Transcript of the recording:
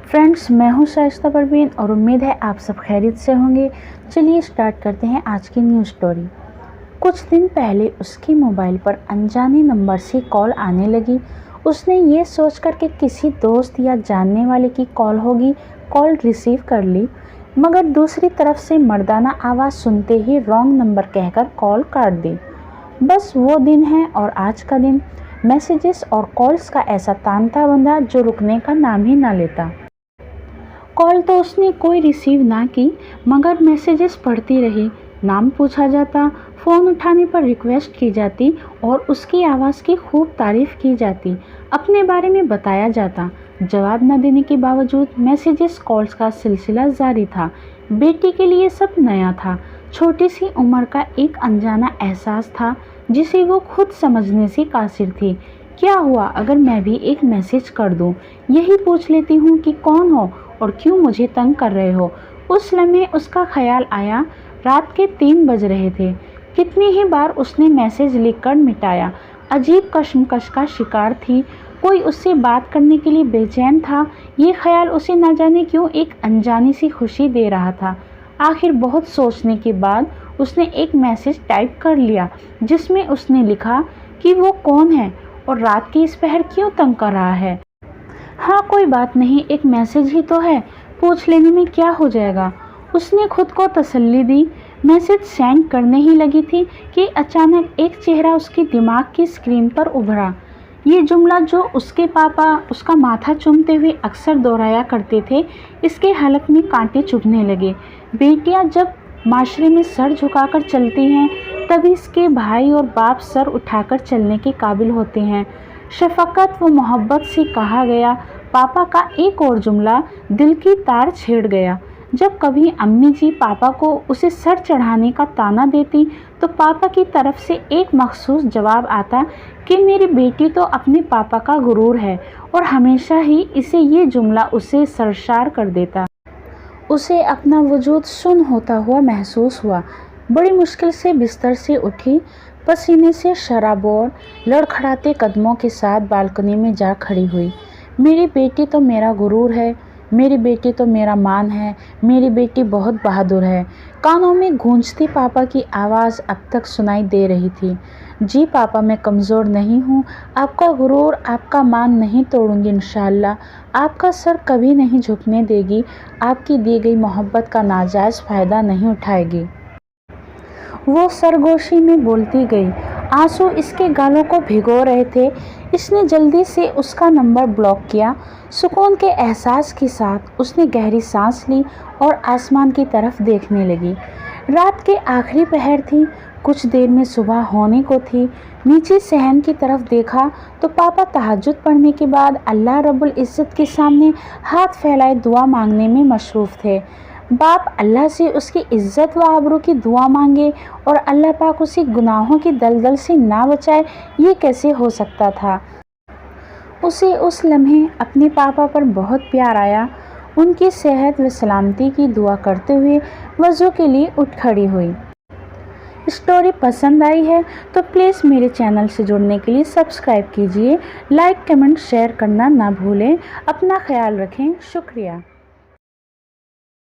Friends, मैं हूं शाइस्ता परवीन और उम्मीद है आप सब खैरियत से होंगे। चलिए स्टार्ट करते हैं आज की न्यू स्टोरी। कुछ दिन पहले उसके मोबाइल पर अनजाने नंबर से कॉल आने लगी। उसने ये सोचकर कि किसी दोस्त या जानने वाले की कॉल होगी, कॉल रिसीव कर ली, मगर दूसरी तरफ से मर्दाना आवाज़ सुनते ही रॉन्ग नंबर कहकर कॉल काट दी। बस वो दिन है और आज का दिन मैसेजेस और कॉल्स का ऐसा तांता बंधा जो रुकने का नाम ही ना लेता। कॉल तो उसने कोई रिसीव ना की, मगर मैसेजेस पढ़ती रही। नाम पूछा जाता, फ़ोन उठाने पर रिक्वेस्ट की जाती और उसकी आवाज़ की खूब तारीफ़ की जाती, अपने बारे में बताया जाता। जवाब न देने के बावजूद मैसेजेस कॉल्स का सिलसिला जारी था। बेटी के लिए सब नया था। छोटी सी उम्र का एक अनजाना एहसास था जिसे वो खुद समझने से कासिर थी। क्या हुआ अगर मैं भी एक मैसेज कर दूं? यही पूछ लेती हूँ कि कौन हो और क्यों मुझे तंग कर रहे हो। उस लम्हे उसका ख्याल आया। रात के 3 बज रहे थे। कितनी ही बार उसने मैसेज लिखकर मिटाया। अजीब कश्मकश का शिकार थी। कोई उससे बात करने के लिए बेचैन था। ये ख्याल उसे न जाने क्यों एक अनजानी सी खुशी दे रहा था। आखिर बहुत सोचने के बाद उसने एक मैसेज टाइप कर लिया जिसमें उसने लिखा कि वो कौन है और रात की इस पहर क्यों तंग कर रहा है। हाँ, कोई बात नहीं, एक मैसेज ही तो है, पूछ लेने में क्या हो जाएगा। उसने खुद को तसल्ली दी। मैसेज सेंड करने ही लगी थी कि अचानक एक चेहरा उसके दिमाग की स्क्रीन पर उभरा। ये जुमला जो उसके पापा उसका माथा चूमते हुए अक्सर दोहराया करते थे, इसके हलक में कांटे चुभने लगे। बेटियां जब माशरे में सर झुकाकर चलती हैं, तभी इसके भाई और बाप सर उठाकर चलने के काबिल होते हैं। शफकत व मोहब्बत से कहा गया पापा का एक और जुमला दिल की तार छेड़ गया। जब कभी अम्मी जी पापा को उसे सर चढ़ाने का ताना देती तो पापा की तरफ से एक मखसूस जवाब आता कि मेरी बेटी तो अपने पापा का गुरूर है, और हमेशा ही इसे ये जुमला उसे सरशार कर देता। उसे अपना वजूद सुन्न होता हुआ महसूस हुआ। बड़ी मुश्किल से बिस्तर से उठी, पसीने से शराबोर लड़खड़ाते कदमों के साथ बालकनी में जा खड़ी हुई। मेरी बेटी तो मेरा गुरूर है, मेरी बेटी तो मेरा मान है, मेरी बेटी बहुत बहादुर है। कानों में गूंजती पापा की आवाज़ अब तक सुनाई दे रही थी। जी पापा, मैं कमज़ोर नहीं हूँ, आपका गुरूर आपका मान नहीं तोड़ूंगी इंशाअल्लाह। आपका सर कभी नहीं झुकने देगी, आपकी दी गई मोहब्बत का नाजायज़ फ़ायदा नहीं उठाएगी। वो सरगोशी में बोलती गई। आंसू इसके गालों को भिगो रहे थे। इसने जल्दी से उसका नंबर ब्लॉक किया। सुकून के एहसास के साथ उसने गहरी सांस ली और आसमान की तरफ देखने लगी। रात के आखिरी पहर थी, कुछ देर में सुबह होने को थी। नीचे सहन की तरफ देखा तो पापा तहज्जुद पढ़ने के बाद अल्लाह रब्बुल इज़्ज़त के सामने हाथ फैलाए दुआ मांगने में मशरूफ़ थे। बाप अल्लाह से उसकी इज़्ज़त व आबरू की दुआ मांगे और अल्लाह पाक उसे गुनाहों की दलदल से ना बचाए, ये कैसे हो सकता था। उसे उस लम्हे अपने पापा पर बहुत प्यार आया। उनकी सेहत व सलामती की दुआ करते हुए वज़ू के लिए उठ खड़ी हुई। स्टोरी पसंद आई है तो प्लीज़ मेरे चैनल से जुड़ने के लिए सब्सक्राइब कीजिए। लाइक, कमेंट, शेयर करना ना भूलें। अपना ख्याल रखें। शुक्रिया।